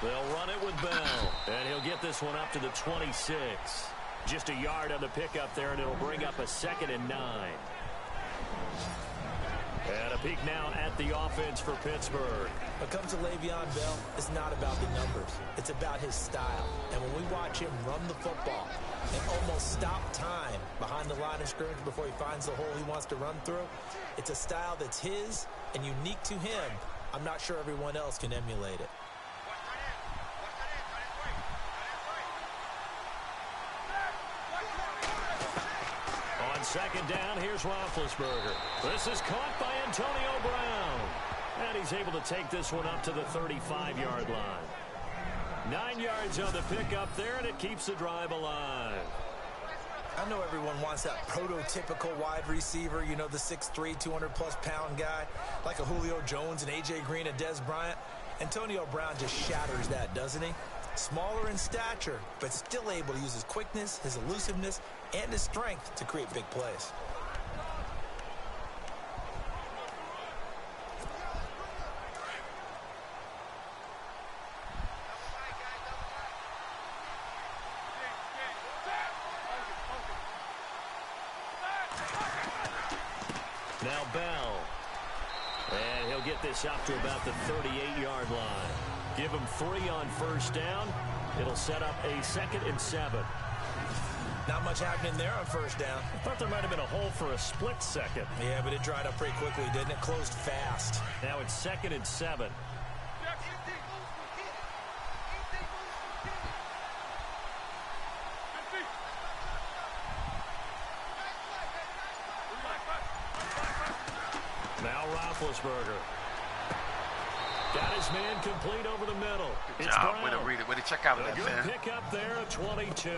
They'll run it with Bell, and he'll get this one up to the 26. Just a yard on the pickup there, and it'll bring up a 2nd and 9. And a peek now at the offense for Pittsburgh. When it comes to Le'Veon Bell, it's not about the numbers. It's about his style. And when we watch him run the football and almost stop time behind the line of scrimmage before he finds the hole he wants to run through, it's a style that's his and unique to him. I'm not sure everyone else can emulate it. On 2nd down, here's Roethlisberger. This is caught by Antonio Brown. And he's able to take this one up to the 35-yard line. 9 yards on the pickup there, and it keeps the drive alive. I know everyone wants that prototypical wide receiver, you know, the 6'3", 200-plus pound guy, like a Julio Jones and A.J. Green and Dez Bryant. Antonio Brown just shatters that, doesn't he? Smaller in stature, but still able to use his quickness, his elusiveness, and his strength to create big plays. Now Bell. And he'll get this up to about the 38-yard line. Give him 3 on 1st down. It'll set up a 2nd and 7. Not much happening there on 1st down. I thought there might have been a hole for a split second. Yeah, but it dried up pretty quickly, didn't it? Closed fast. Now it's 2nd and 7. Now Roethlisberger. Got his man complete over the middle. Good It's job. Brown. Way to read it. Way to check out of that, Good man. pick up there at 22.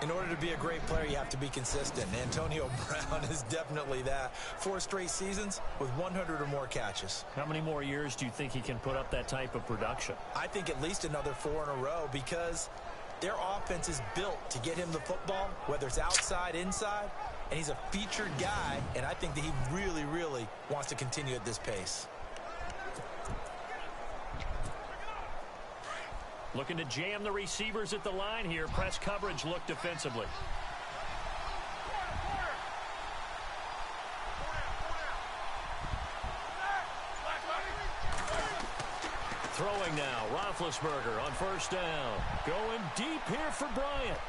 In order to be a great player, you have to be consistent. Antonio Brown is definitely that. 4 straight seasons with 100 or more catches. How many more years do you think he can put up that type of production? I think at least another 4 in a row because their offense is built to get him the football, whether it's outside, inside, and he's a featured guy, and I think that he really, really wants to continue at this pace. Looking to jam the receivers at the line here. Press coverage look defensively. Throwing now. Roethlisberger on 1st down. Going deep here for Bryant.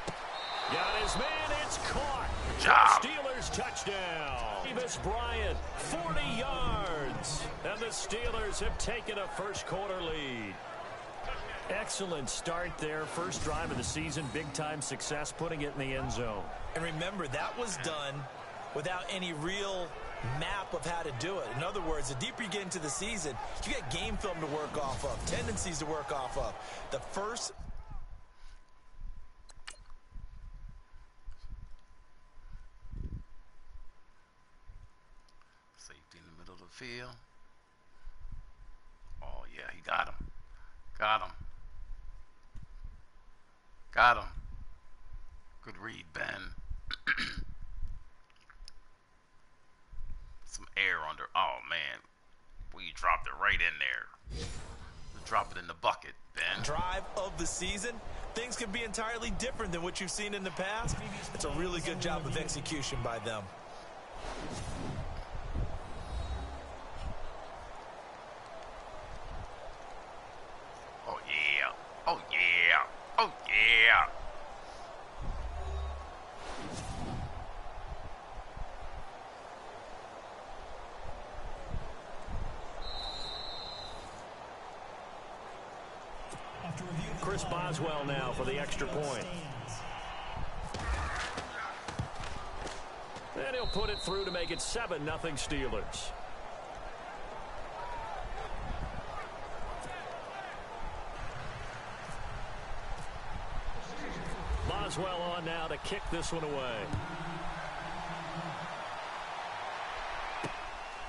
Got his man. It's caught. Good job. Steelers touchdown. Davis Bryant, 40 yards. And the Steelers have taken a 1st quarter lead. Excellent start there. 1st drive of the season. Big-time success putting it in the end zone. And remember, that was done without any real map of how to do it. In other words, the deeper you get into the season, you get game film to work off of, tendencies to work off of. The first... Safety in the middle of the field. Oh, yeah, he got him. Got him. Got him. Good read, Ben. Some air under. Oh, man. We dropped it right in there. Drop it in the bucket, Ben. Drive of the season. Things can be entirely different than what you've seen in the past. It's a really good job of execution by them. Oh, yeah. Oh, yeah. Oh, yeah. Chris Boswell now for the extra point. And he'll put it through to make it 7-0 Steelers. Boswell on now to kick this one away.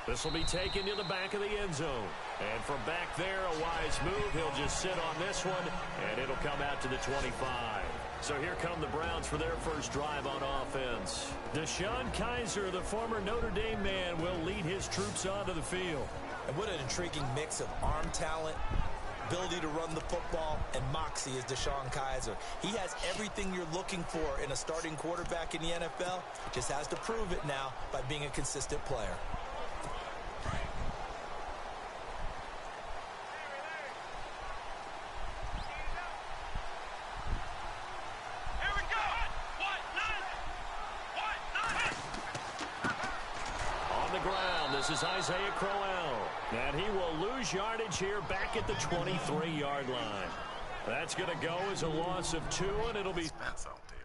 This will be taken to the back of the end zone. And from back there, a wise move. He'll just sit on this one, and it'll come out to the 25. So here come the Browns for their first drive on offense. DeShone Kizer, the former Notre Dame man, will lead his troops onto the field. And what an intriguing mix of arm talent, ability to run the football, and moxie is DeShone Kizer. He has everything you're looking for in a starting quarterback in the NFL. Just has to prove it now by being a consistent player. This is Isaiah Crowell, and he will lose yardage here back at the 23-yard line. That's going to go as a loss of 2, and it'll be Spence out there.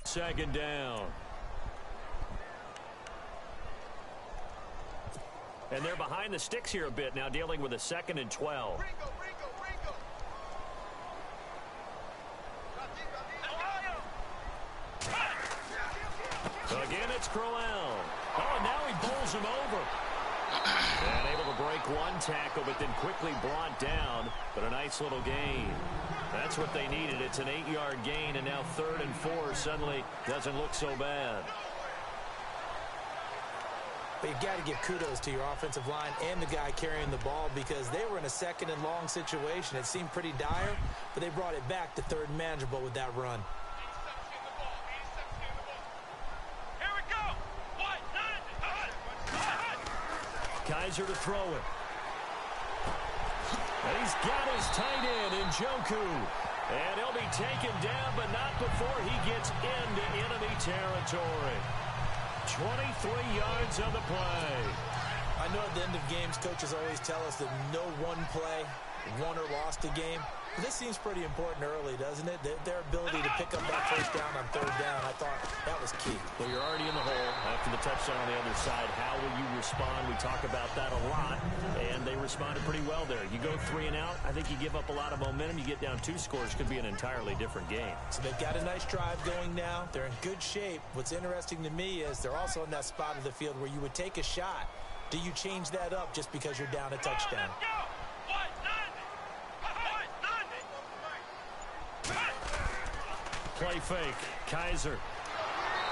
Second down. And they're behind the sticks here a bit now, dealing with a 2nd and 12. Again, it's Crowell. Oh, now he bowls him over. And able to break one tackle, but then quickly brought down. But a nice little gain. That's what they needed. It's an 8-yard gain, and now 3rd and 4 suddenly doesn't look so bad. But you've got to give kudos to your offensive line and the guy carrying the ball, because they were in a 2nd and long situation. It seemed pretty dire, but they brought it back to 3rd and manageable with that run. Kizer to throw it. And he's got his tight end in Njoku. And he'll be taken down, but not before he gets into enemy territory. 23 yards on the play. I know at the end of games, coaches always tell us that no one play won or lost a game. But this seems pretty important early, doesn't it? Their ability to pick up that first down on 3rd down, I thought that was key. Well, you're already in the hole after the touchdown on the other side. How will you respond? We talk about that a lot, and they responded pretty well there. You go 3 and out, I think you give up a lot of momentum. You get down 2 scores, could be an entirely different game. So they've got a nice drive going now. They're in good shape. What's interesting to me is they're also in that spot of the field where you would take a shot. Do you change that up just because you're down a touchdown? Play fake. Kizer.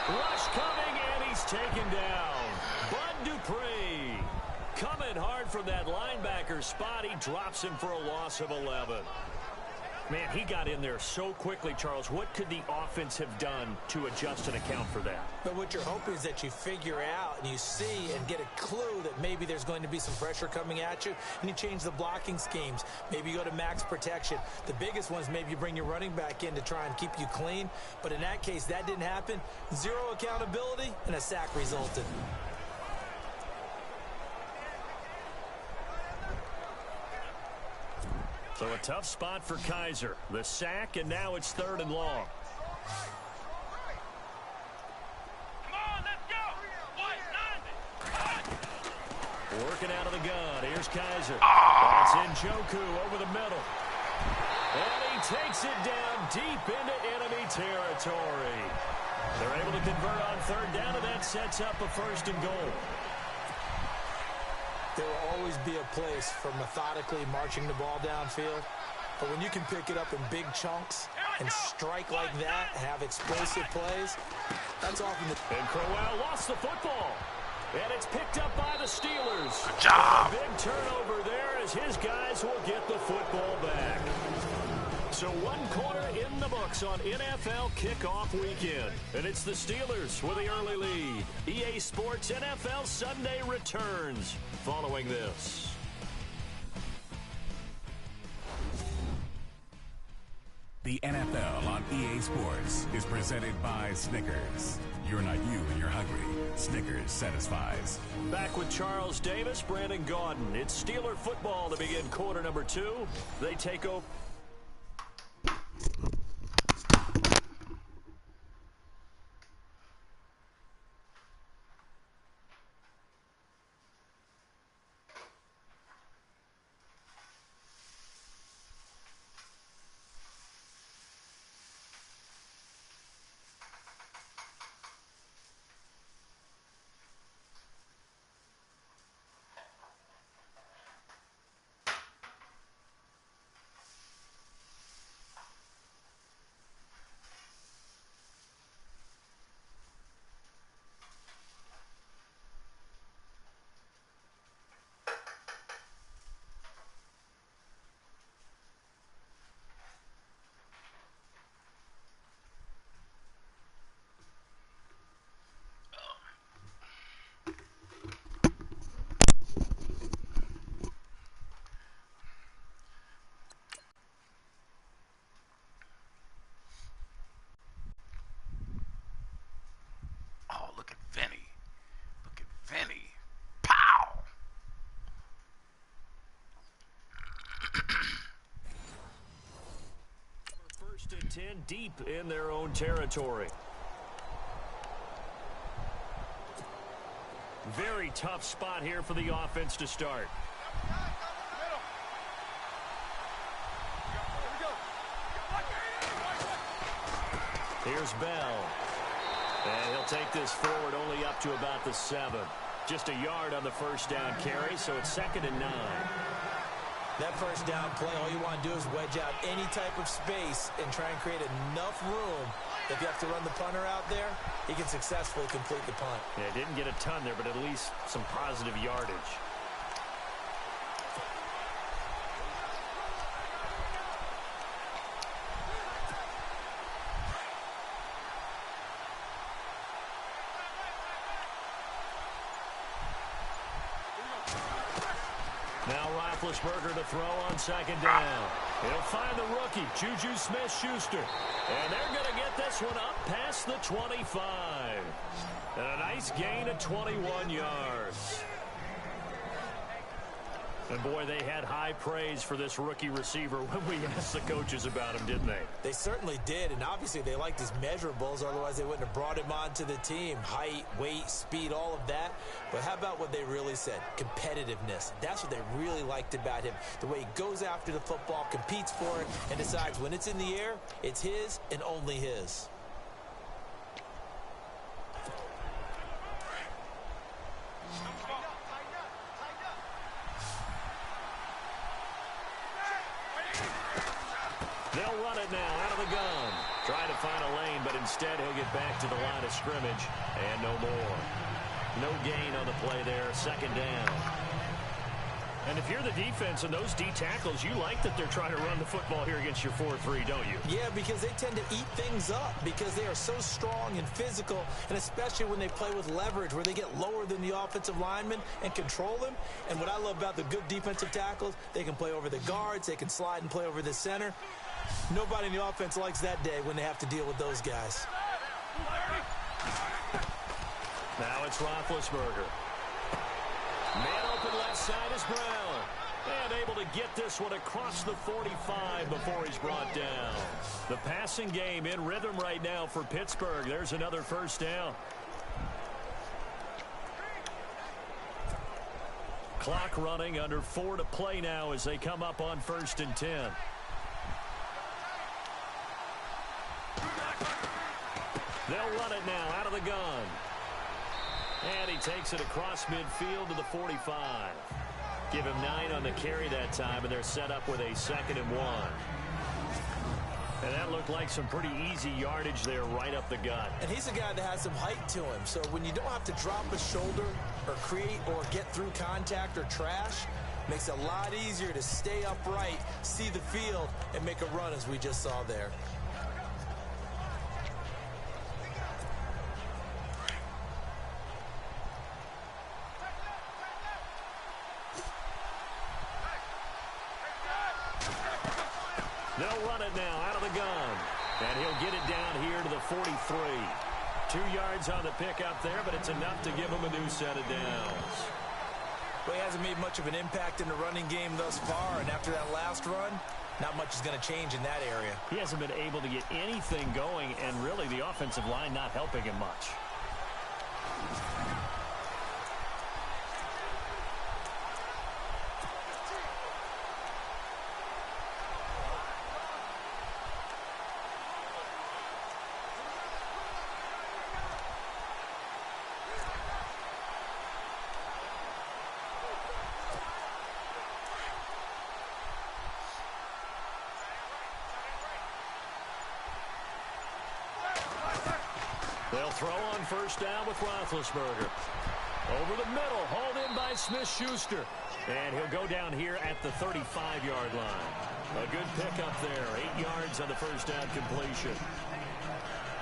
Rush coming, and he's taken down. Bud Dupree coming hard from that linebacker spot. He drops him for a loss of 11. Man, he got in there so quickly, Charles. What could the offense have done to adjust and account for that? But what you're hoping is that you figure out and you see and get a clue that maybe there's going to be some pressure coming at you, and you change the blocking schemes. Maybe you go to max protection. The biggest one is maybe you bring your running back in to try and keep you clean. But in that case, that didn't happen. 0 accountability, and a sack resulted. So a tough spot for Kizer. The sack, and now it's 3rd and long. Come on, let's go. Working out of the gun. Here's Kizer. That's Njoku over the middle. And he takes it down deep into enemy territory. They're able to convert on 3rd down, and that sets up a 1st and goal. There will always be a place for methodically marching the ball downfield. But when you can pick it up in big chunks and strike like that, have explosive plays, that's often the... And Crowell lost the football. And it's picked up by the Steelers. Good job. A big turnover there as his guys will get the football back. So 1 quarter in the books on NFL kickoff weekend. And it's the Steelers with the early lead. EA Sports NFL Sunday returns following this. The NFL on EA Sports is presented by Snickers. You're not you when you're hungry. Snickers satisfies. Back with Charles Davis, Brandon Gaudin. It's Steeler football to begin quarter number 2. They take over. Oh, look at Vinny. Look at Vinny. Pow! First and 10, deep in their own territory. Very tough spot here for the offense to start. Here's Bell. And he'll take this forward only up to about the 7. Just a yard on the first down carry, so it's 2nd and 9. That first down play, all you want to do is wedge out any type of space and try and create enough room. If you have to run the punter out there, he can successfully complete the punt. Yeah, didn't get a ton there, but at least some positive yardage. Now Roethlisberger to throw on 2nd down. He'll find the rookie, Juju Smith-Schuster. And they're going to get this one up past the 25. And a nice gain of 21 yards. And boy, they had high praise for this rookie receiver when we asked the coaches about him, didn't they? They certainly did, and obviously they liked his measurables, otherwise they wouldn't have brought him onto the team. Height, weight, speed, all of that. But how about what they really said? Competitiveness. That's what they really liked about him. The way he goes after the football, competes for it, and decides when it's in the air, it's his and only his. They'll run it now out of the gun. Trying to find a lane, but instead he'll get back to the line of scrimmage. And no more. No gain on the play there. 2nd down. And if you're the defense and those D tackles, you like that they're trying to run the football here against your 4-3, don't you? Yeah, because they tend to eat things up because they are so strong and physical, and especially when they play with leverage where they get lower than the offensive linemen and control them. And what I love about the good defensive tackles, they can play over the guards, they can slide and play over the center. Nobody in the offense likes that day when they have to deal with those guys. Now it's Roethlisberger. Man open left side is Brown. And able to get this one across the 45 before he's brought down. The passing game in rhythm right now for Pittsburgh. There's another first down. Clock running, under 4 to play now as they come up on 1st and 10. They'll run it now out of the gun. And he takes it across midfield to the 45. Give him 9 on the carry that time, and they're set up with a 2nd and 1. And that looked like some pretty easy yardage there right up the gut. And he's a guy that has some height to him, so when you don't have to drop a shoulder or create or get through contact or trash, makes it a lot easier to stay upright, see the field, and make a run as we just saw there. They'll run it now out of the gun. And he'll get it down here to the 43. 2 yards on the pickup there, but it's enough to give him a new set of downs. Well, he hasn't made much of an impact in the running game thus far, and after that last run, not much is going to change in that area. He hasn't been able to get anything going, and really the offensive line not helping him much. They'll throw on first down with Roethlisberger. Over the middle, hauled in by Smith-Schuster. And he'll go down here at the 35-yard line. A good pickup there, 8 yards on the first down completion.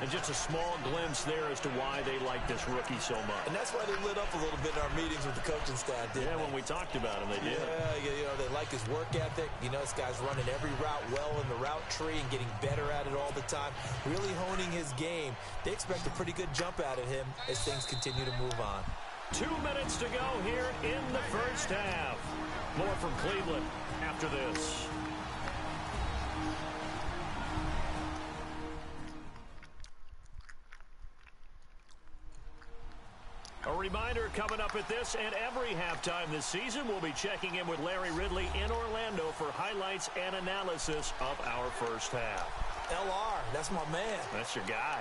And just a small glimpse there as to why they like this rookie so much. And that's why they lit up a little bit in our meetings with the coaching staff, didn't they? When we talked about him, they did. Yeah, they like his work ethic. You know, this guy's running every route well in the route tree and getting better at it all the time, really honing his game. They expect a pretty good jump out of him as things continue to move on. 2 minutes to go here in the first half. More from Cleveland after this. A reminder coming up at this and every halftime this season, we'll be checking in with Larry Ridley in Orlando for highlights and analysis of our first half. LR, that's my man. That's your guy.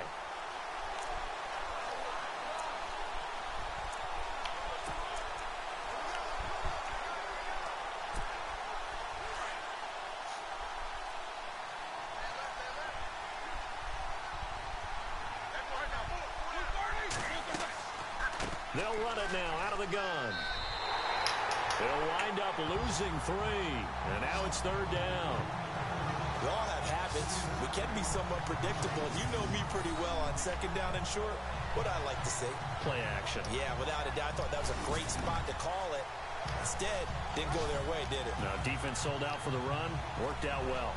They'll run it now out of the gun. They'll wind up losing 3. And now it's third down. We all have habits. We can be somewhat predictable. You know me pretty well on second down and short. What I like to say? Play action. Yeah, without a doubt. I thought that was a great spot to call it. Instead, didn't go their way, did it? No, defense sold out for the run. Worked out well.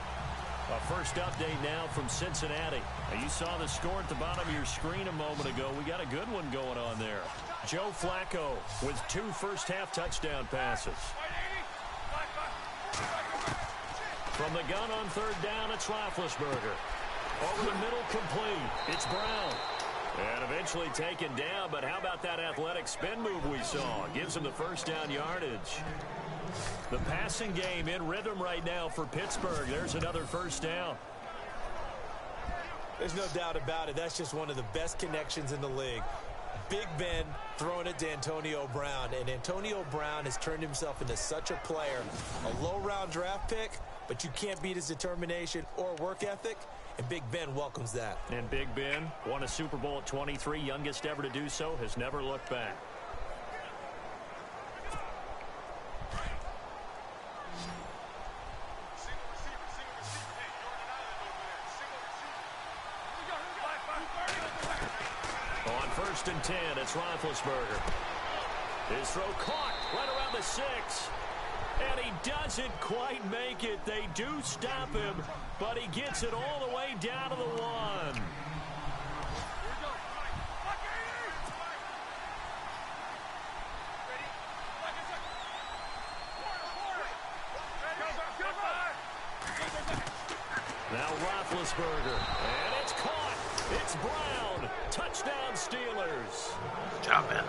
A first update now from Cincinnati. Now, you saw the score at the bottom of your screen a moment ago. We got a good one going on there. Joe Flacco with 2 first-half touchdown passes. From the gun on third down, it's Roethlisberger. Over the middle, complete. It's Brown. And eventually taken down, but how about that athletic spin move we saw? Gives him the first down yardage. The passing game in rhythm right now for Pittsburgh. There's another first down. There's no doubt about it. That's just one of the best connections in the league. Big Ben throwing it to Antonio Brown. And Antonio Brown has turned himself into such a player. A low-round draft pick, but you can't beat his determination or work ethic. And Big Ben welcomes that. And Big Ben won a Super Bowl at 23, youngest ever to do so, has never looked back. On first and 10, it's Roethlisberger. His throw caught right around the 6. And he doesn't quite make it. They do stop him, but he gets it all the way down to the 1. Now Roethlisberger, and it's caught. It's Brown. Touchdown Steelers. Good job, man.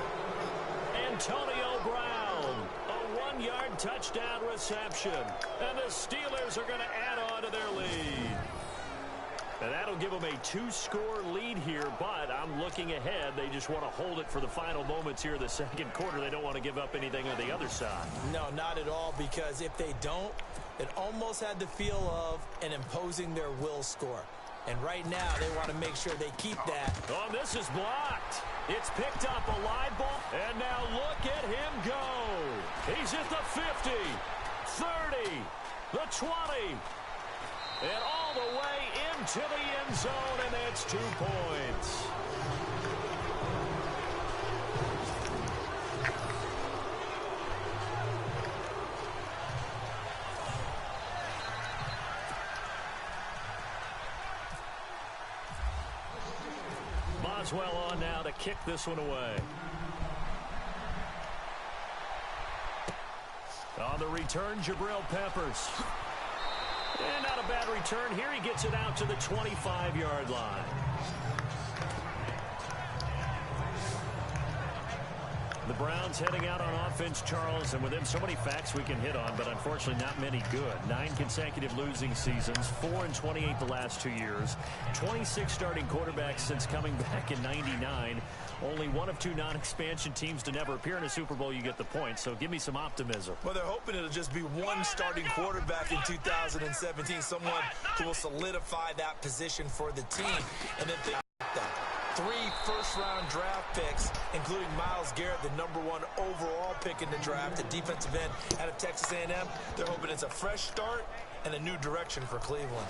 Antonio Brown, a 1-yard touchdown reception. And the Steelers are going to add on to their lead. And that'll give them a 2-score lead here, but I'm looking ahead. They just want to hold it for the final moments here in the second quarter. They don't want to give up anything on the other side. No, not at all, because if they don't, it almost had the feel of an imposing their will score. And right now, they want to make sure they keep that. Oh, this is blocked. It's picked up, a live ball. And now look at him go. He's at the 50, 30, the 20. And all the way into the end zone, and that's 2 points. Boswell on now to kick this one away. On the return, Jabril Peppers. And not a bad return. Here he gets it out to the 25-yard line. The Browns heading out on offense, Charles, and with them so many facts we can hit on, but unfortunately not many good. 9 consecutive losing seasons, 4-28 the last 2 years, 26 starting quarterbacks since coming back in '99. Only one of 2 non-expansion teams to never appear in a Super Bowl. You get the point, so give me some optimism. Well, they're hoping it'll just be one starting quarterback in 2017, someone who will solidify that position for the team. And then think about that. 3 first-round draft picks, including Myles Garrett, the #1 overall pick in the draft, a defensive end out of Texas A&M. They're hoping it's a fresh start and a new direction for Cleveland.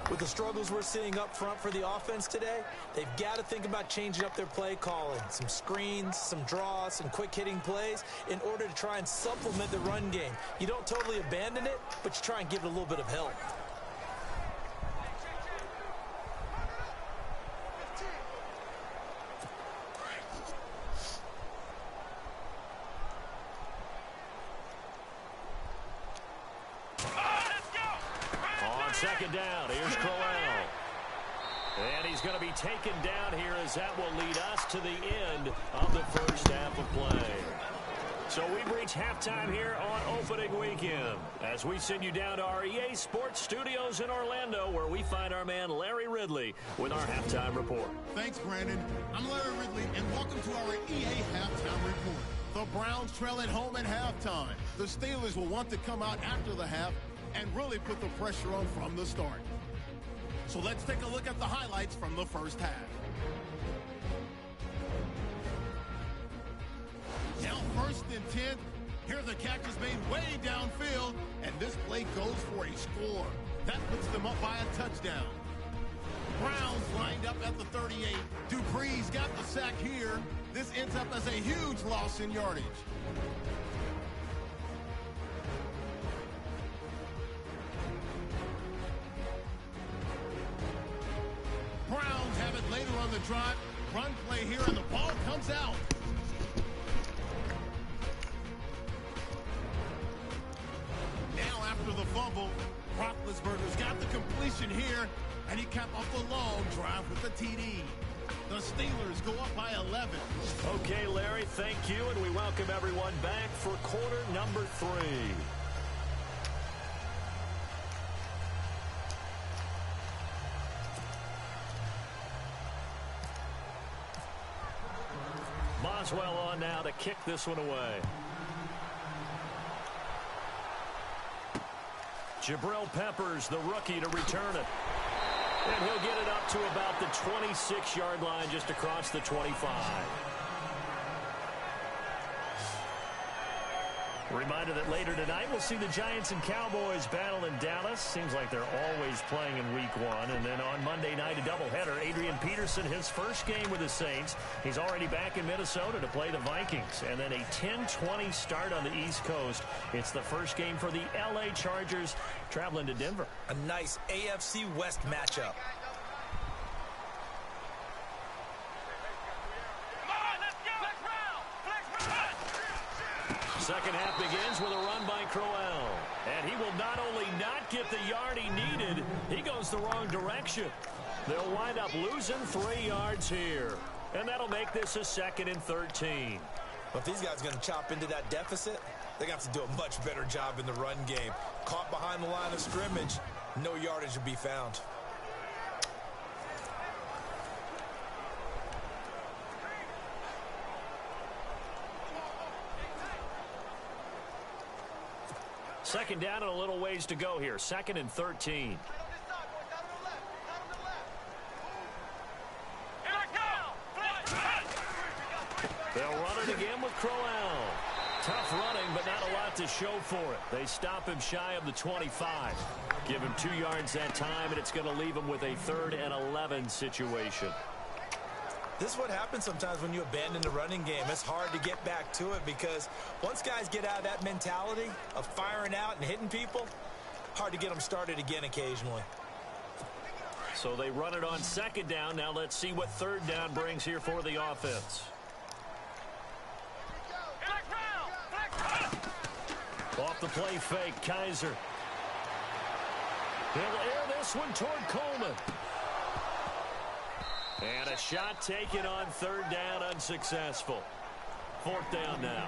With the struggles we're seeing up front for the offense today, they've got to think about changing up their play calling. Some screens, some draws, some quick-hitting plays in order to try and supplement the run game. You don't totally abandon it, but you try and give it a little bit of help. Second down, here's Crowell. And he's going to be taken down here as that will lead us to the end of the first half of play. So we've reached halftime here on opening weekend as we send you down to our EA Sports Studios in Orlando where we find our man Larry Ridley with our halftime report. Thanks, Brandon. I'm Larry Ridley, and welcome to our EA Halftime Report. The Browns trail at home at halftime. The Steelers will want to come out after the half and really put the pressure on from the start. So let's take a look at the highlights from the first half. Now 1st and 10. Here the catch is made way downfield, and this play goes for a score. That puts them up by a touchdown. Browns lined up at the 38. Dupree's got the sack here. This ends up as a huge loss in yardage. Browns have it later on the drive. Run play here, and the ball comes out. Now after the fumble, Roethlisberger's got the completion here, and he capped off the long drive with the TD. The Steelers go up by 11. Okay, Larry, thank you, and we welcome everyone back for quarter number 3. Boswell on now to kick this one away. Jabril Peppers, the rookie, to return it. And he'll get it up to about the 26-yard line just across the 25. Reminder that later tonight we'll see the Giants and Cowboys battle in Dallas. Seems like they're always playing in week 1. And then on Monday night, a doubleheader. Adrian Peterson, his first game with the Saints. He's already back in Minnesota to play the Vikings. And then a 10-20 start on the East Coast. It's the first game for the L.A. Chargers traveling to Denver. A nice AFC West matchup. Second half begins with a run by Crowell. And he will not only not get the yard he needed, he goes the wrong direction. They'll wind up losing 3 yards here. And that'll make this a 2nd and 13. But if these guys are going to chop into that deficit, they're going to have to do a much better job in the run game. Caught behind the line of scrimmage, no yardage to be found. Second down and a little ways to go here. 2nd and 13. They'll run it again with Crowell. Tough running, but not a lot to show for it. They stop him shy of the 25. Give him 2 yards that time, and it's going to leave him with a 3rd and 11 situation. This is what happens sometimes when you abandon the running game. It's hard to get back to it because once guys get out of that mentality of firing out and hitting people, hard to get them started again occasionally. So they run it on second down. Now let's see what third down brings here for the offense. Off the play fake, Kaiser. He'll air this one toward Coleman. And a shot taken on third down, unsuccessful. Fourth down now.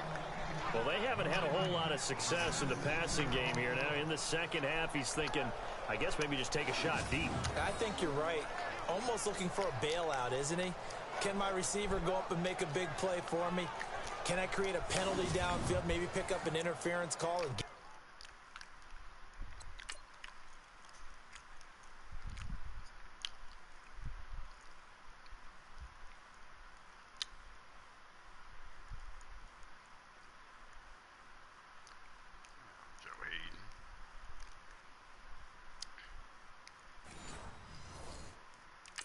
Well, they haven't had a whole lot of success in the passing game here. Now, in the second half, he's thinking, I guess maybe just take a shot deep. I think you're right. Almost looking for a bailout, isn't he? Can my receiver go up and make a big play for me? Can I create a penalty downfield, maybe pick up an interference call and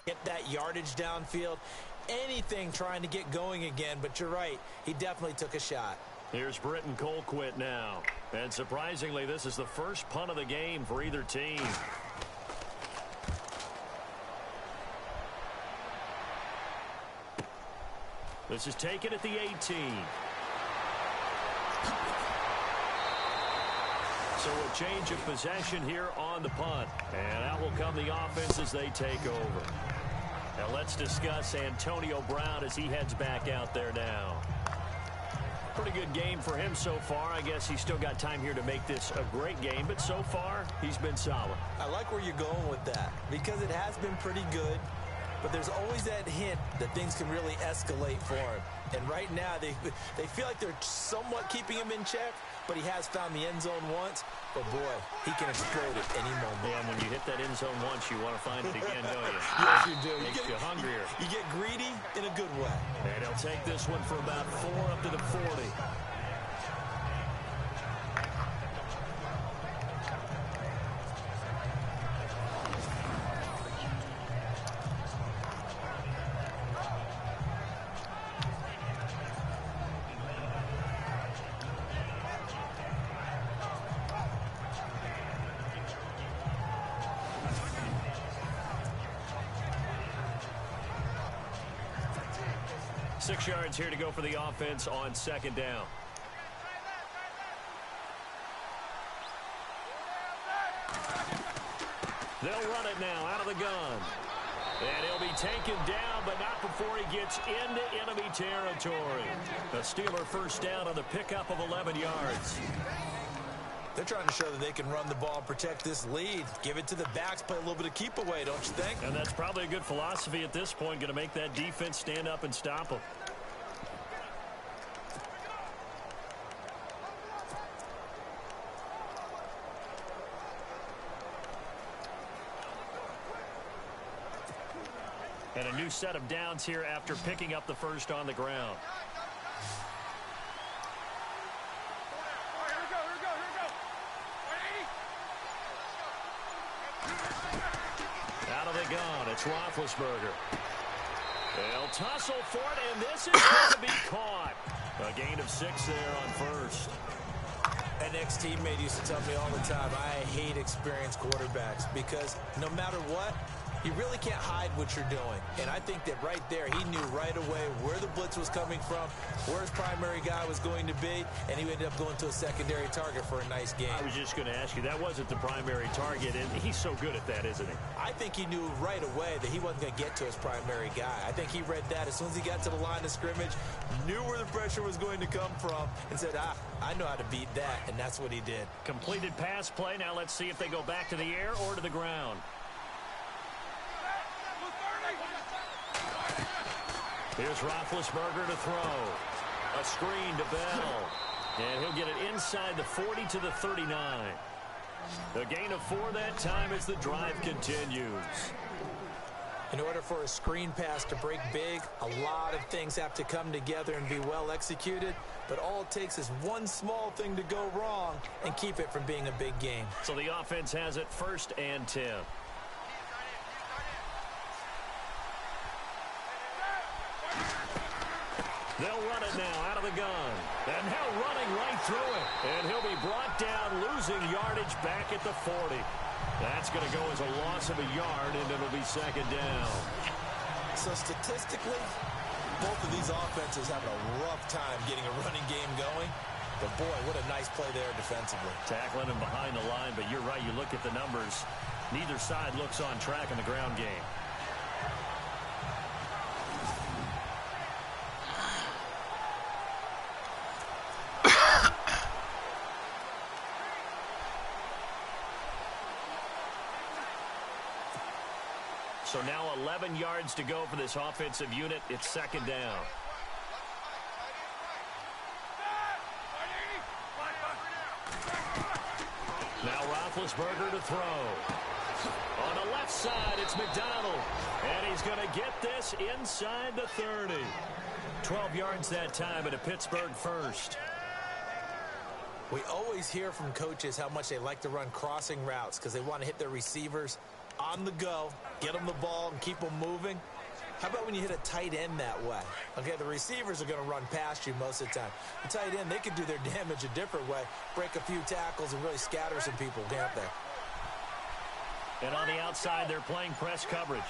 get that yardage downfield? Anything trying to get going again, but you're right. He definitely took a shot. Here's Britton Colquitt now. And surprisingly, this is the first punt of the game for either team. This is taken at the 18. So a change of possession here on the punt. And out will come the offense as they take over. Now let's discuss Antonio Brown as he heads back out there now. Pretty good game for him so far. I guess he's still got time here to make this a great game, but so far he's been solid. I like where you're going with that because it has been pretty good, but there's always that hint that things can really escalate for him. And right now they feel like they're somewhat keeping him in check, but he has found the end zone once. But, boy, he can explode at any moment. Yeah, and when you hit that end zone once, you want to find it again, don't you? Yes, you do. Makes you hungrier. You get greedy in a good way. And he'll take this one for about 4 up to the 40. Six yards here to go for the offense on second down. They'll run it now out of the gun. And he'll be taken down, but not before he gets into enemy territory. A Steeler first down on the pickup of 11 yards. They're trying to show that they can run the ball, protect this lead. Give it to the backs, play a little bit of keep away, don't you think? And that's probably a good philosophy at this point, going to make that defense stand up and stop them. And a new set of downs here after picking up the first on the ground. Out of the gun, it's Roethlisberger. They'll tussle for it, and this is going to be caught. A gain of 6 there on first. An ex-teammate used to tell me all the time, I hate experienced quarterbacks because no matter what, you really can't hide what you're doing. And I think that right there, he knew right away where the blitz was coming from, where his primary guy was going to be, and he ended up going to a secondary target for a nice game. I was just going to ask you, that wasn't the primary target, and he's so good at that, isn't he? I think he knew right away that he wasn't going to get to his primary guy. I think he read that as soon as he got to the line of scrimmage, knew where the pressure was going to come from, and said, I know how to beat that, and that's what he did. Completed pass play. Now let's see if they go back to the air or to the ground. Here's Roethlisberger to throw. A screen to Bell. And he'll get it inside the 40 to the 39. A gain of 4 that time as the drive continues. In order for a screen pass to break big, a lot of things have to come together and be well executed. But all it takes is one small thing to go wrong and keep it from being a big game. So the offense has it 1st and 10. They'll run it now out of the gun. And now running right through it. And he'll be brought down, losing yardage back at the 40. That's going to go as a loss of a yard, and it'll be second down. So statistically, both of these offenses having a rough time getting a running game going. But, boy, what a nice play there defensively. Tackling him behind the line, but you're right. You look at the numbers. Neither side looks on track in the ground game. So now 11 yards to go for this offensive unit. It's second down. Now Roethlisberger to throw. On the left side, it's McDonald. And he's going to get this inside the 30. 12 yards that time at a Pittsburgh first. We always hear from coaches how much they like to run crossing routes because they want to hit their receivers on the go, get them the ball, and keep them moving. How about when you hit a tight end that way? Okay, the receivers are going to run past you most of the time. The tight end, they can do their damage a different way, break a few tackles, and really scatter some people, can't they? And on the outside, they're playing press coverage.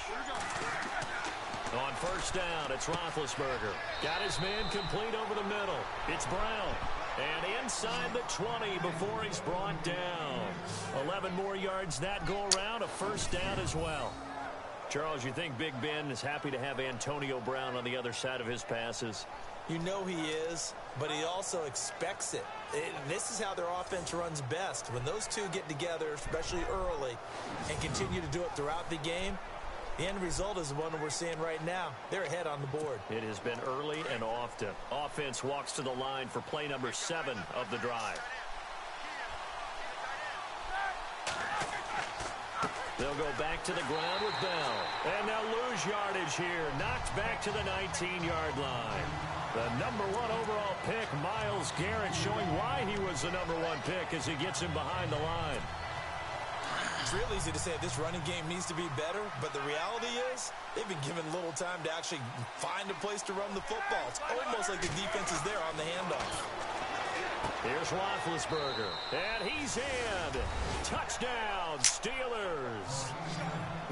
On first down, it's Roethlisberger. Got his man complete over the middle. It's Brown. And inside the 20 before he's brought down. 11 more yards that go around, a first down as well. Charles, you think Big Ben is happy to have Antonio Brown on the other side of his passes? You know he is, but he also expects it. This is how their offense runs best. When those two get together, especially early, and continue to do it throughout the game, the end result is the one that we're seeing right now. They're ahead on the board. It has been early and often. Offense walks to the line for play number 7 of the drive. They'll go back to the ground with Bell. And they'll lose yardage here. Knocked back to the 19-yard line. The number 1 overall pick, Myles Garrett, showing why he was the number 1 pick as he gets him behind the line. It's real easy to say this running game needs to be better, but the reality is they've been given little time to actually find a place to run the football. It's almost like the defense is there on the handoff. Here's Roethlisberger, and he's in. Touchdown, Steelers.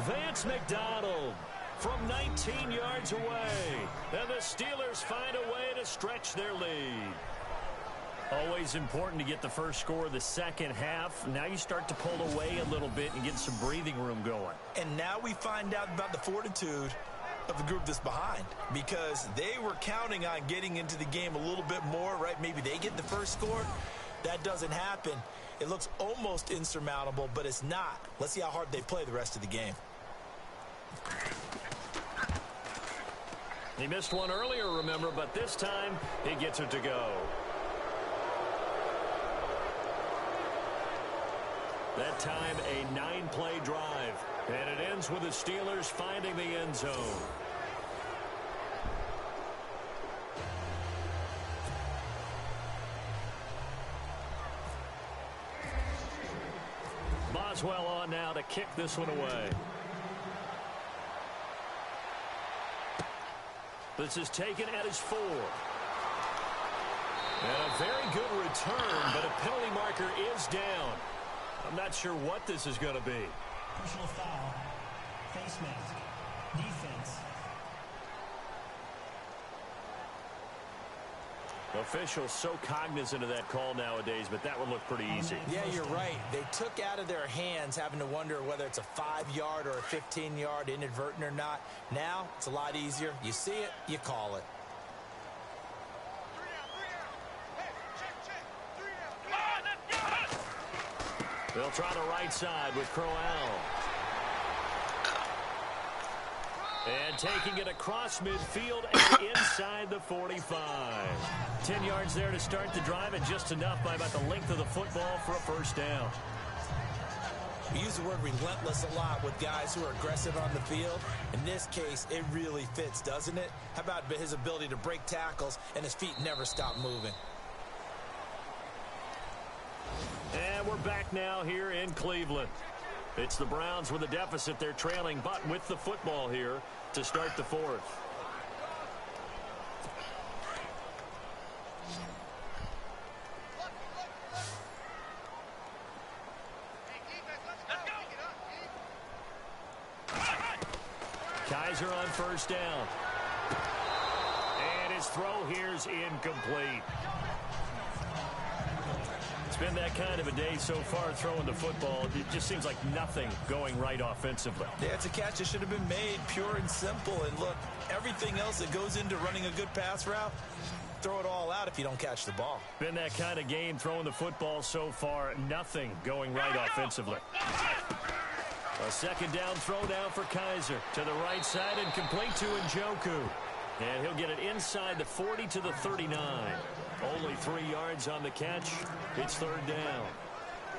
Vance McDonald from 19 yards away. And the Steelers find a way to stretch their lead. Always important to get the first score of the second half. Now you start to pull away a little bit and get some breathing room going. And now we find out about the fortitude of the group that's behind, because they were counting on getting into the game a little bit more, right? Maybe they get the first score. That doesn't happen. It looks almost insurmountable, but it's not. Let's see how hard they play the rest of the game. He missed one earlier, remember, but this time he gets it to go. That time, a 9-play drive. And it ends with the Steelers finding the end zone. Boswell on now to kick this one away. This is taken at his 4. And a very good return, but a penalty marker is down. I'm not sure what this is going to be. Personal foul, face mask, defense. Officials so cognizant of that call nowadays, but that would look pretty easy. Yeah, you're right. They took out of their hands having to wonder whether it's a 5-yard or a 15-yard inadvertent or not. Now, it's a lot easier. You see it, you call it. They'll try the right side with Crowell. And taking it across midfield and inside the 45. 10 yards there to start the drive, and just enough by about the length of the football for a first down. We use the word relentless a lot with guys who are aggressive on the field. In this case, it really fits, doesn't it? How about his ability to break tackles and his feet never stop moving? And we're back now here in Cleveland. It's the Browns with a deficit. They're trailing, but with the football here to start the 4th. Kizer on first down. And his throw here's incomplete. It's been that kind of a day so far throwing the football. It just seems like nothing going right offensively. Yeah, it's a catch that should have been made, pure and simple. And look, everything else that goes into running a good pass route, throw it all out if you don't catch the ball. Been that kind of game throwing the football so far. Nothing going right offensively. A second down throw now for Kizer. To the right side and complete to Njoku. And he'll get it inside the 40 to the 39. Only 3 yards on the catch. It's third down.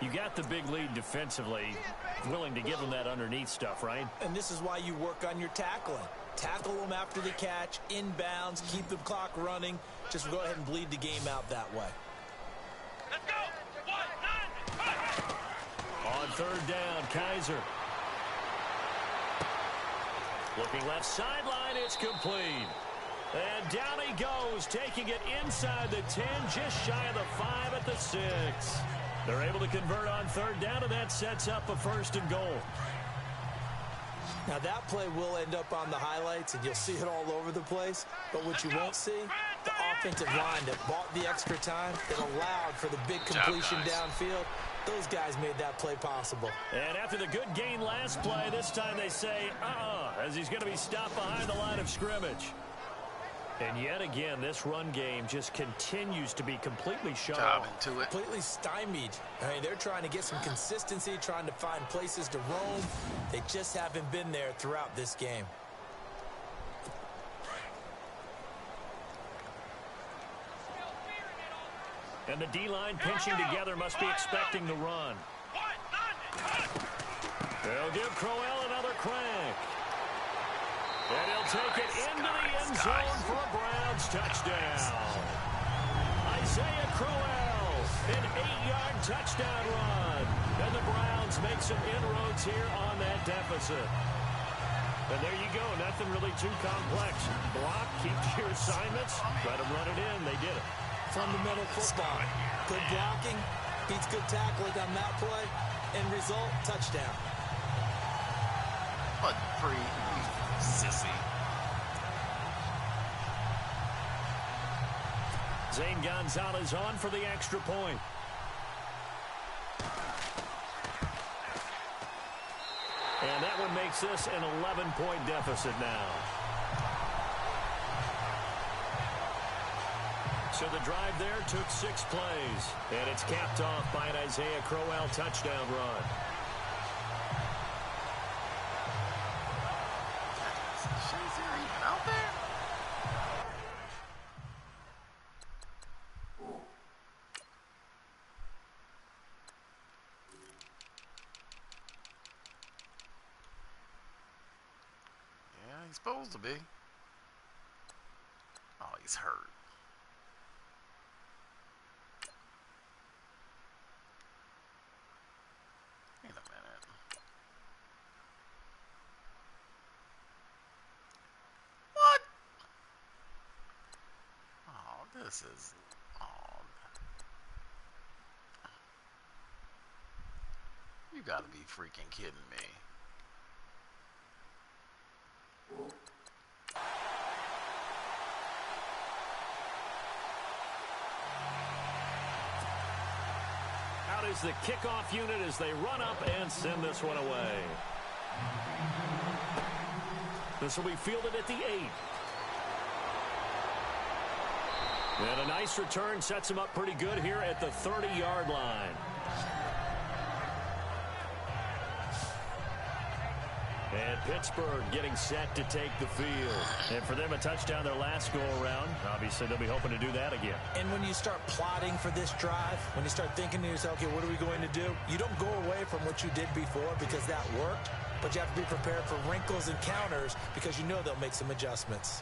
You got the big lead defensively. Willing to give them that underneath stuff, right? And this is why you work on your tackling. Tackle them after the catch, inbounds, keep the clock running. Just go ahead and bleed the game out that way. Let's go. 1, 9, On third down, Kizer. Looking left sideline, it's complete. And down he goes, taking it inside the 10, just shy of the 5 at the 6. They're able to convert on third down, and that sets up a first and goal. Now that play will end up on the highlights, and you'll see it all over the place. But what you won't see, the offensive line that bought the extra time, that allowed for the big completion downfield. Those guys made that play possible. And after the good gain last play, this time they say, as he's going to be stopped behind the line of scrimmage. And yet again, this run game just continues to be completely shut off. Completely stymied. I mean, they're trying to get some consistency, trying to find places to roam. They just haven't been there throughout this game. And the D-line pinching together must be expecting the run. They'll give Crowell another crank. And he'll take it into the end zone for a Browns touchdown. Isaiah Crowell, an 8-yard touchdown run. And the Browns make some inroads here on that deficit. And there you go, nothing really too complex. Block, keep your assignments, try to run it in. They did it. Fundamental football. Good blocking, beats good tackling on that play. End result, touchdown. What free sissy. Zane Gonzalez on for the extra point. And that one makes this an 11-point deficit now. So the drive there took 6 plays. And it's capped off by an Isaiah Crowell touchdown run. Out there? Yeah, he's supposed to be. Oh, he's hurt. Wait a minute. What? Oh, this is... Oh. You gotta be freaking kidding me. Out is the kickoff unit as they run up and send this one away. This will be fielded at the 8. And a nice return sets him up pretty good here at the 30-yard line. And Pittsburgh getting set to take the field. And for them, a touchdown their last go-around. Obviously, they'll be hoping to do that again. And when you start plotting for this drive, when you start thinking to yourself, okay, what are we going to do? You don't go away from what you did before because that worked, but you have to be prepared for wrinkles and counters because you know they'll make some adjustments.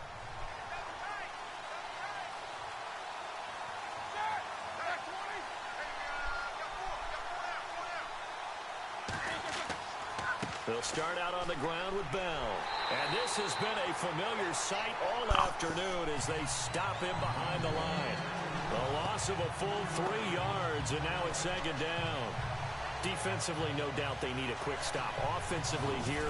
They'll start out on the ground with Bell. And this has been a familiar sight all afternoon as they stop him behind the line. The loss of a full 3 yards, and now it's second down. Defensively, no doubt they need a quick stop. Offensively here,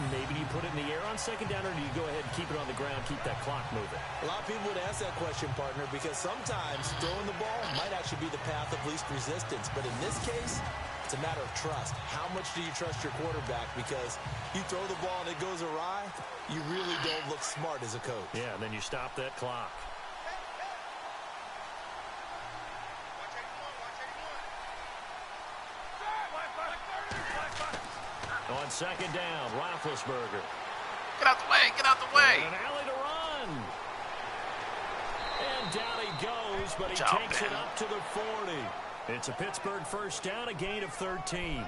maybe you put it in the air on second down, or do you go ahead and keep it on the ground, keep that clock moving? A lot of people would ask that question, partner, because sometimes throwing the ball might actually be the path of least resistance. But in this case, it's a matter of trust. How much do you trust your quarterback? Because you throw the ball and it goes awry, you really don't look smart as a coach. Yeah, and then you stop that clock. On second down, Roethlisberger. Get out the way, get out the way. And an alley to run. And down he goes, but he Job, takes man. it up to the 40. It's a Pittsburgh first down, a gain of 13.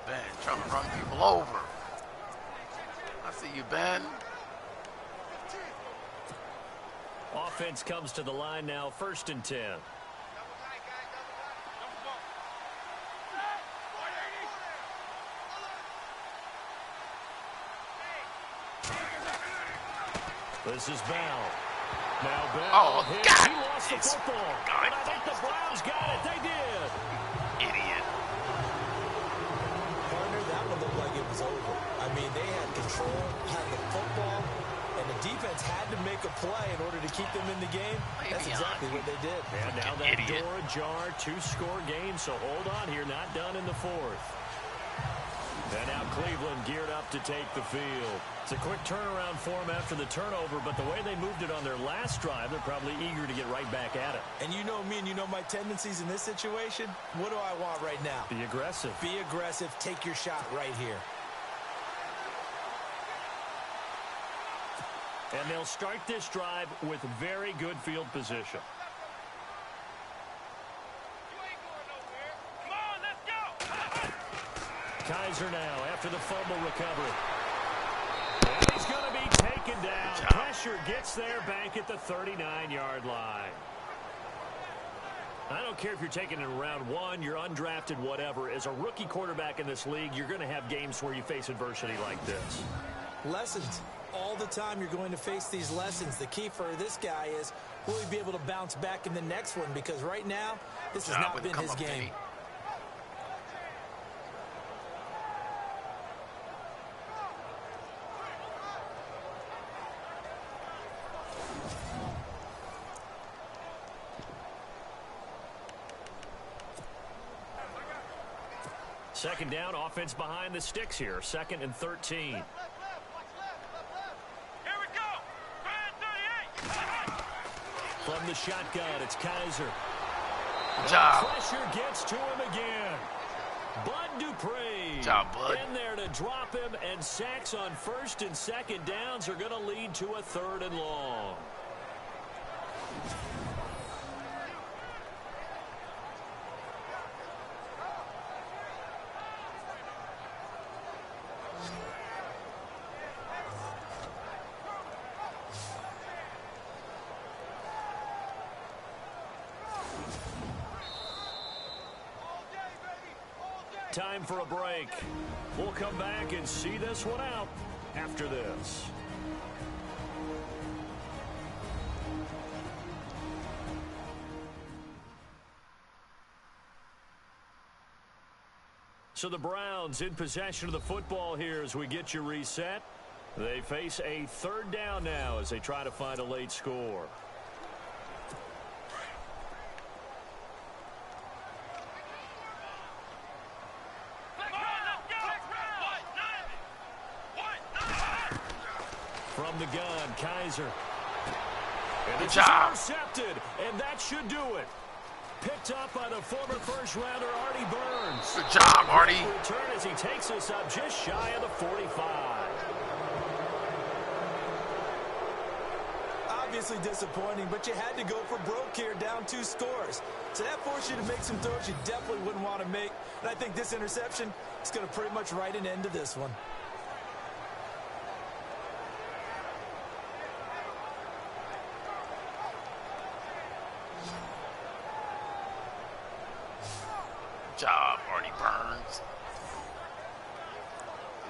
Ben trying to run people over. I see you, Ben. Offense comes to the line now, 1st and 10. This is Bell. Now Bell. Oh, hits. God. He lost the It's- football. God, And I think the Browns got it. They did. Idiot. Partner, that one looked like it was over. I mean, they had control, had the football, and the defense had to make a play in order to keep them in the game. That's exactly what they did. And now Freaking that idiot. door ajar, 2-score game, so hold on here, not done in the 4th. And now Cleveland geared up to take the field. It's a quick turnaround for them after the turnover, but the way they moved it on their last drive, they're probably eager to get right back at it. And you know me and you know my tendencies in this situation. What do I want right now? Be aggressive. Be aggressive. Take your shot right here. And they'll start this drive with very good field position. Come on, let's go. Kaiser now after the fumble recovery. And he's going to be taken down. Good job. Pressure gets there back at the 39-yard line. I don't care if you're taking it in round 1, you're undrafted, whatever. As a rookie quarterback in this league, you're going to have games where you face adversity like this. Lessons. All the time you're going to face these lessons. The key for this guy is, will he be able to bounce back in the next one? Because right now, this has Job not with the been his come-up, game. baby. Second down, offense behind the sticks here. 2nd and 13. Here we go. Brand 38. From the shotgun, it's Kaiser. Good job. Pressure gets to him again. Bud Dupree. Good job, Bud. In there to drop him, and sacks on 1st and 2nd downs are going to lead to a 3rd and long. Time for a break. We'll come back and see this one out after this. So the Browns in possession of the football here as we get you reset. They face a 3rd down now as they try to find a late score. From the gun, Kaiser. And Good it's job. intercepted, and that should do it. Picked up by the former first-rounder Artie Burns. Good job, Artie. Return as he takes us up just shy of the 45. Obviously disappointing, but you had to go for broke here, down 2 scores. So that forced you to make some throws you definitely wouldn't want to make. And I think this interception is going to pretty much write an end to this one. Good job, Artie Burns.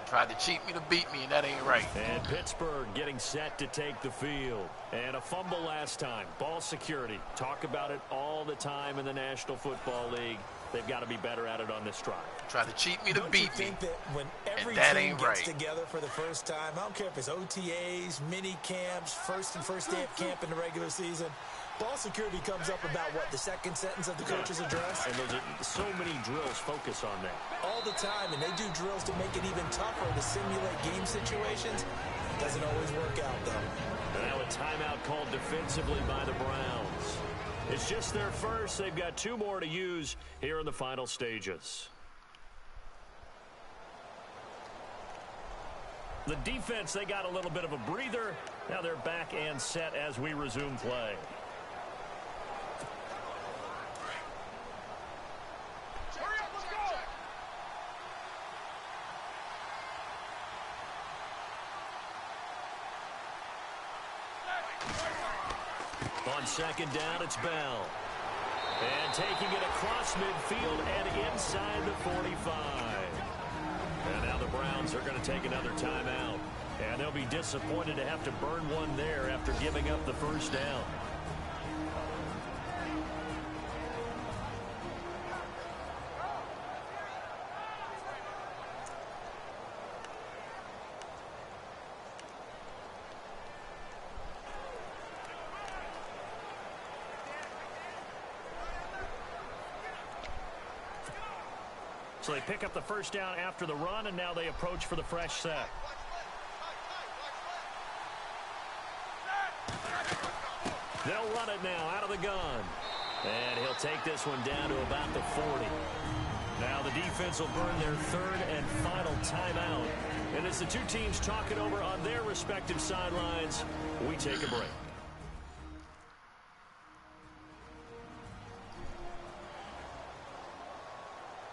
Tried to cheat me to beat me, and that ain't right. And Pittsburgh getting set to take the field. And a fumble last time. Ball security. Talk about it all the time in the National Football League. They've got to be better at it on this drive. Tried to cheat me to Don't beat you me, think that when every and that team ain't gets right. together for the first time, I don't care if it's OTAs, mini camps, first day of camp in the regular season, ball security comes up about what, the second sentence of the coach's address? And those are so many drills focus on that. All the time, and they do drills to make it even tougher to simulate game situations. Doesn't always work out, though. Now a timeout called defensively by the Browns. It's just their first. They've got 2 more to use here in the final stages. The defense, they got a little bit of a breather. Now they're back and set as we resume play. On second down, it's Bell. And taking it across midfield and inside the 45. And now the Browns are going to take another timeout. And they'll be disappointed to have to burn one there after giving up the first down. So they pick up the first down after the run, and now they approach for the fresh set. They'll run it now out of the gun. And he'll take this one down to about the 40. Now the defense will burn their third and final timeout. And as the two teams talk it over on their respective sidelines, we take a break.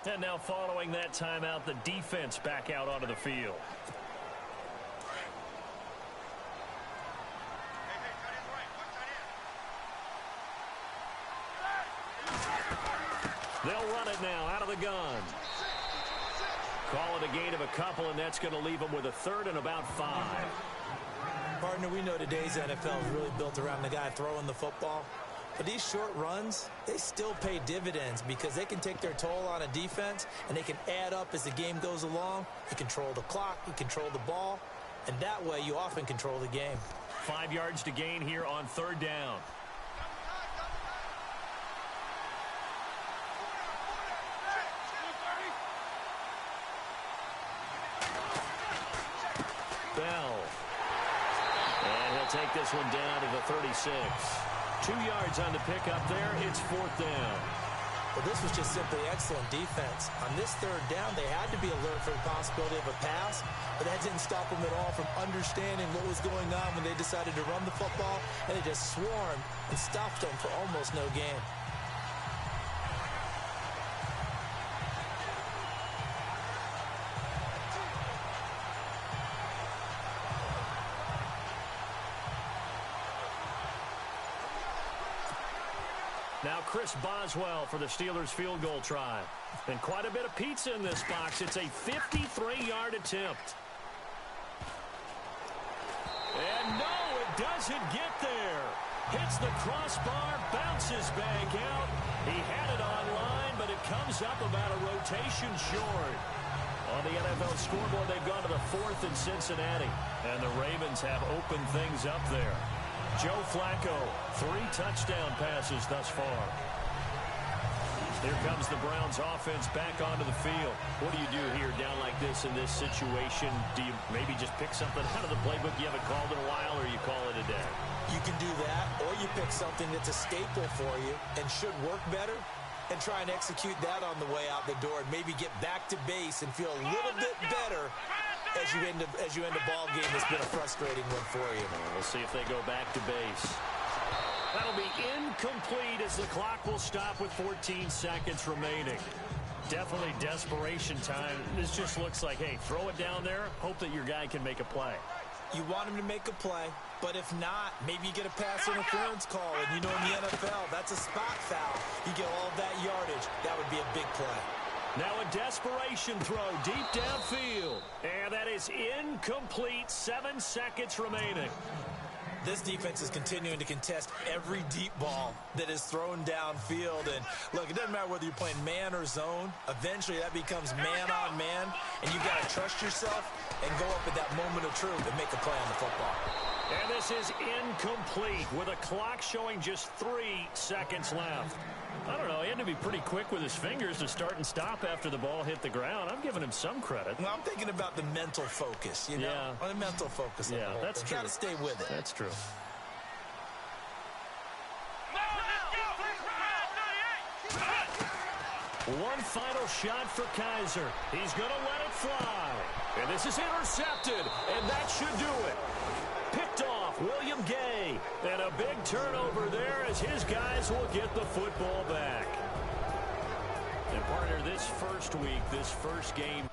And now following that timeout, the defense back out onto the field. They'll run it now out of the gun. Call it a gain of a couple, and that's going to leave them with a third and about 5. Partner, we know today's NFL is really built around the guy throwing the football. But these short runs, they still pay dividends because they can take their toll on a defense and they can add up as the game goes along. You control the clock, you control the ball, and that way you often control the game. 5 yards to gain here on third down. Bell. And he'll take this one down to the 36. 2 yards on the pickup there. It's fourth down. Well, this was just simply excellent defense. On this third down, they had to be alert for the possibility of a pass, but that didn't stop them at all from understanding what was going on when they decided to run the football, and they just swarmed and stopped them for almost no gain. Now Chris Boswell for the Steelers field goal try. And quite a bit of pizza in this box. It's a 53-yard attempt. And no, it doesn't get there. Hits the crossbar, bounces back out. He had it on line, but it comes up about a rotation short. On the NFL scoreboard, they've gone to the 4th in Cincinnati. And the Ravens have opened things up there. Joe Flacco, 3 touchdown passes thus far. Here comes the Browns offense back onto the field. What do you do here down like this in this situation? Do you maybe just pick something out of the playbook you haven't called in a while, or you call it a day? You can do that, or you pick something that's a staple for you and should work better and try and execute that on the way out the door and maybe get back to base and feel a little bit better as you end a ball game that's been a frustrating one for you. We'll see if they go back to base. That'll be incomplete as the clock will stop with 14 seconds remaining. Definitely desperation time. This just looks like, hey, throw it down there, hope that your guy can make a play. You want him to make a play, but if not, maybe you get a pass interference call. And you know in the NFL, that's a spot foul. You get all that yardage. That would be a big play. Now a desperation throw deep downfield. And that is incomplete. 7 seconds remaining. This defense is continuing to contest every deep ball that is thrown downfield. And look, it doesn't matter whether you're playing man or zone. Eventually, that becomes man on man. And you got to trust yourself and go up at that moment of truth and make a play on the football. And this is incomplete with a clock showing just 3 seconds left. I don't know. He had to be pretty quick with his fingers to start and stop after the ball hit the ground. I'm giving him some credit. Well, I'm thinking about the mental focus, you know? Yeah. The mental focus. Yeah, that's true. Got to stay with it. That's true. One final shot for Kaiser. He's going to let it fly. And this is intercepted, and that should do it. Picked off William Gay. And a big turnover there as his guys will get the football back. And partner, this first week, this first game.